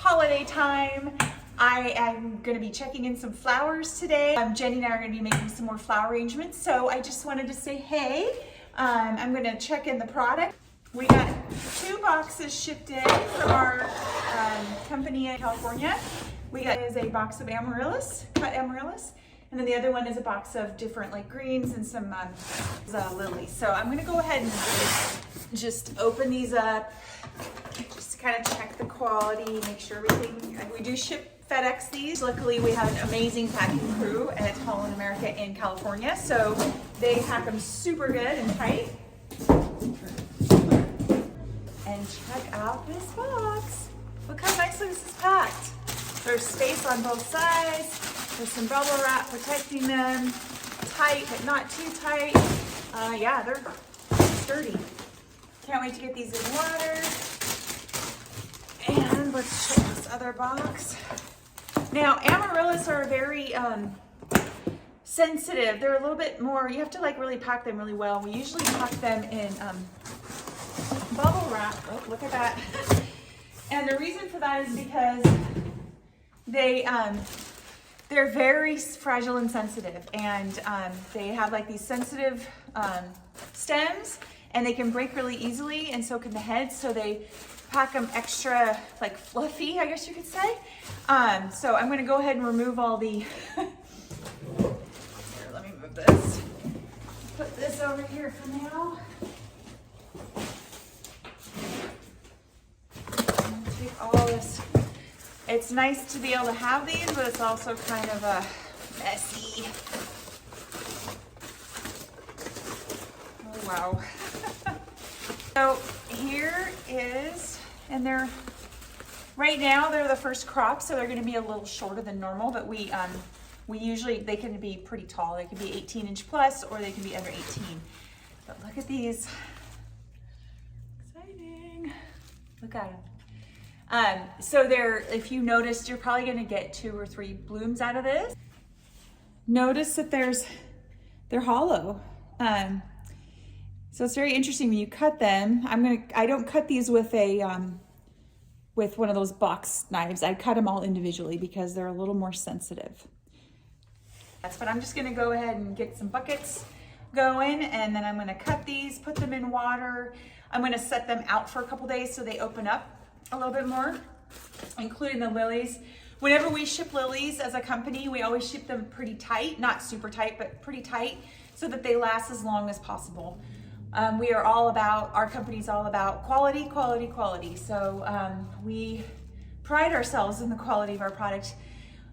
holiday time. I am going to be checking in some flowers today. Jenny and I are going to be making some more flower arrangements. So I just wanted to say, hey, I'm going to check in the product. We got 2 boxes shipped in from our company in California. We got a box of Amaryllis, cut Amaryllis, and then the other one is a box of different like greens and some lilies. So I'm going to go ahead and just open these up, just kind of check the quality, make sure everything. We do ship FedEx these. Luckily, we have an amazing packing crew at Holland America in California, so they pack them super good and tight. And check out this box. Look how nicely this is packed. There's space on both sides. There's some bubble wrap protecting them. Tight, but not too tight. Yeah, they're sturdy. Can't wait to get these in water. And let's check this other box. Now, Amaryllis are very sensitive. They're a little bit more, you have to like really pack them really well. We usually pack them in bubble wrap. Oh, look at that. And the reason for that is because they're very fragile and sensitive, and they have like these sensitive stems, and they can break really easily, and so can the heads. So they pack them extra like fluffy, I guess you could say. So I'm going to go ahead and remove all the. Here, let me move this. Put this over here for now. Take all this. It's nice to be able to have these, but it's also kind of a messy. Oh, wow. So here is, and they're, right now they're the first crop, so they're going to be a little shorter than normal, but we usually, they can be pretty tall. They can be 18-inch plus, or they can be under 18. But look at these. Exciting. Look at them. So if you noticed, you're probably going to get 2 or 3 blooms out of this. Notice that they're hollow. So it's very interesting when you cut them. I don't cut these with with one of those box knives. I cut them all individually because they're a little more sensitive. But I'm just going to go ahead and get some buckets going, and then I'm going to cut these, put them in water. I'm going to set them out for a couple days so they open up a little bit more, including the lilies. Whenever we ship lilies as a company, we always ship them pretty tight, not super tight, but pretty tight, so that they last as long as possible. Our company's all about quality, quality, quality. So we pride ourselves in the quality of our product,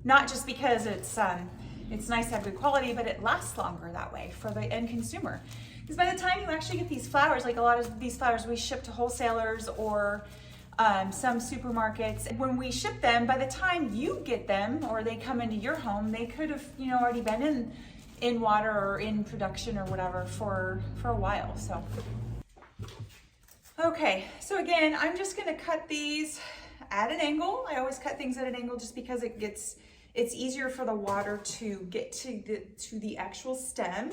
not just because it's nice to have good quality, but it lasts longer that way for the end consumer. Because by the time you actually get these flowers, like a lot of these flowers we ship to wholesalers or some supermarkets. When we ship them, by the time you get them or they come into your home, they could have already been in water or in production or whatever for a while. So okay, so again, I'm just going to cut these at an angle. I always cut things at an angle just because it's easier for the water to get to the actual stem.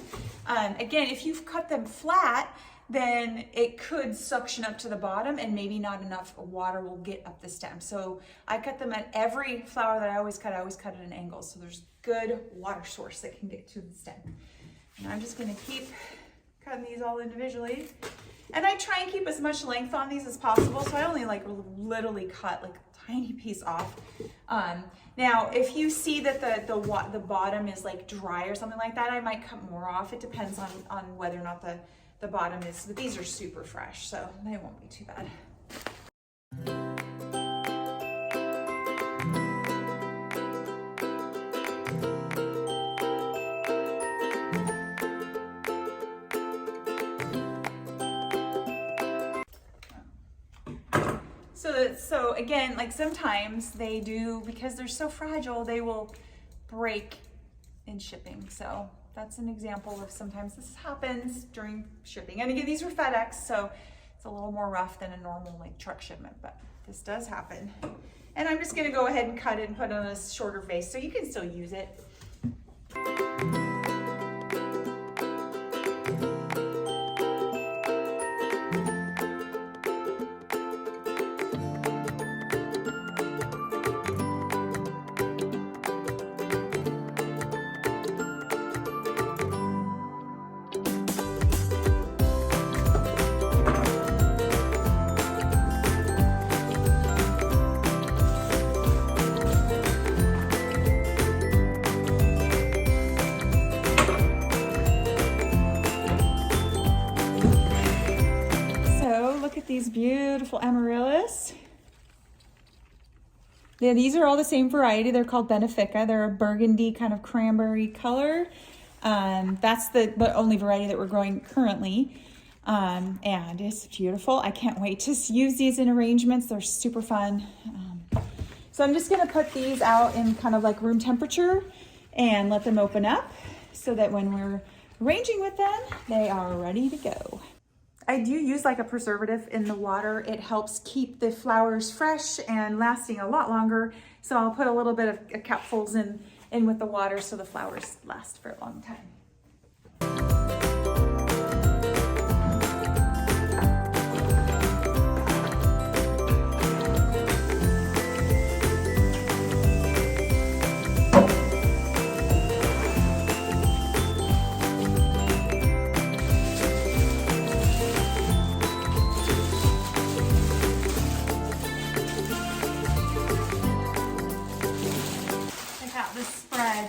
Again, if you've cut them flat, then it could suction up to the bottom and maybe not enough water will get up the stem. So I cut them at every flower that I always cut at an angle. So there's good water source that can get to the stem. And I'm just gonna keep cutting these all individually. And I try and keep as much length on these as possible. So I only like literally cut like a tiny piece off. Now, if you see that the bottom is like dry or something like that, I might cut more off. It depends on whether or not the bottom is, but these are super fresh, so they won't be too bad. So again, like sometimes they do, because they're so fragile, they will break in shipping. So that's an example of sometimes this happens during shipping. And again, these were FedEx, so it's a little more rough than a normal like truck shipment, but this does happen. And I'm just gonna go ahead and cut it and put it on a shorter vase so you can still use it. beautiful Amaryllis. Yeah, these are all the same variety. They're called Benefica. They're a burgundy kind of cranberry color. That's the only variety that we're growing currently. And it's beautiful. I can't wait to use these in arrangements. They're super fun. So I'm just gonna put these out in kind of like room temperature and let them open up so that when we're arranging with them, they are ready to go. I do use like a preservative in the water. It helps keep the flowers fresh and lasting a lot longer. So I'll put a little bit of capfuls in with the water so the flowers last for a long time.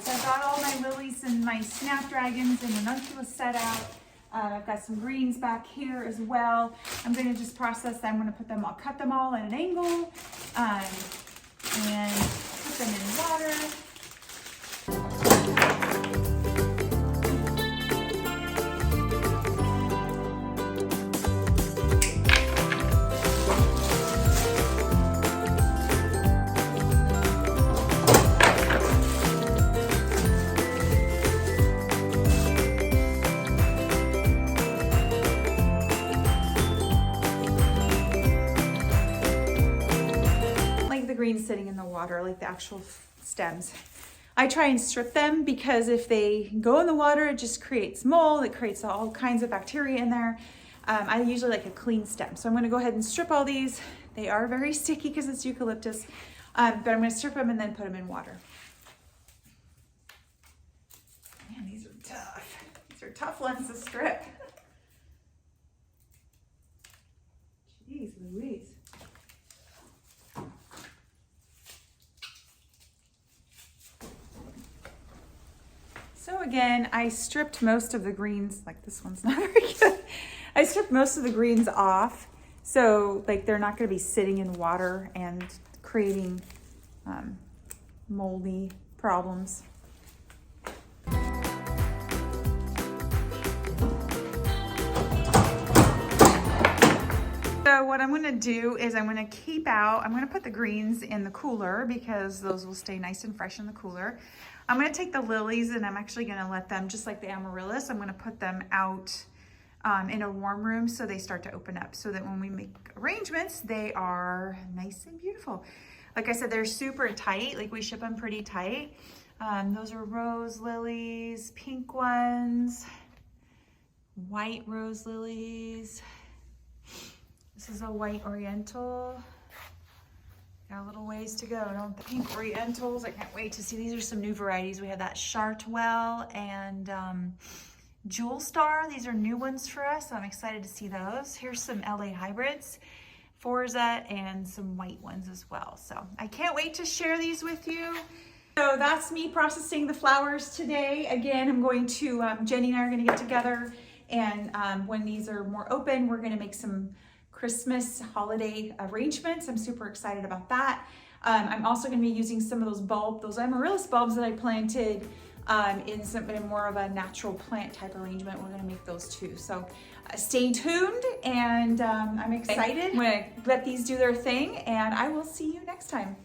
So I've got all my lilies and my snapdragons and ranunculus set out. I've got some greens back here as well. I'm going to just process them. I'm going to put them all, cut them all at an angle, and put them in water. Greens sitting in the water, like the actual stems. I try and strip them because if they go in the water, it just creates mold. It creates all kinds of bacteria in there. I usually like a clean stem. So I'm going to go ahead and strip all these. They are very sticky because it's eucalyptus, but I'm going to strip them and then put them in water. Man, these are tough. These are tough ones to strip. Jeez Louise. So again, I stripped most of the greens, like this one's not very good. I stripped most of the greens off. So like they're not gonna be sitting in water and creating moldy problems. So what I'm gonna do is I'm gonna put the greens in the cooler because those will stay nice and fresh in the cooler. I'm gonna take the lilies and I'm actually gonna let them, just like the amaryllis, I'm gonna put them out in a warm room so they start to open up so that when we make arrangements, they are nice and beautiful. Like I said, they're super tight, like we ship them pretty tight. Those are rose lilies, pink ones, white rose lilies. This is a white oriental. Got a little ways to go, don't they? Pink orientals, I can't wait to see. These are some new varieties. We have that Chartwell and Jewel Star. These are new ones for us, so I'm excited to see those. Here's some LA hybrids, Forza, and some white ones as well. So I can't wait to share these with you. So that's me processing the flowers today. Again, I'm going to, Jenny and I are gonna get together, and when these are more open, we're gonna make some Christmas holiday arrangements. I'm super excited about that. I'm also going to be using some of those amaryllis bulbs that I planted in more of a natural plant type arrangement. We're going to make those too. So stay tuned, and I'm excited. I'm going to let these do their thing, and I will see you next time.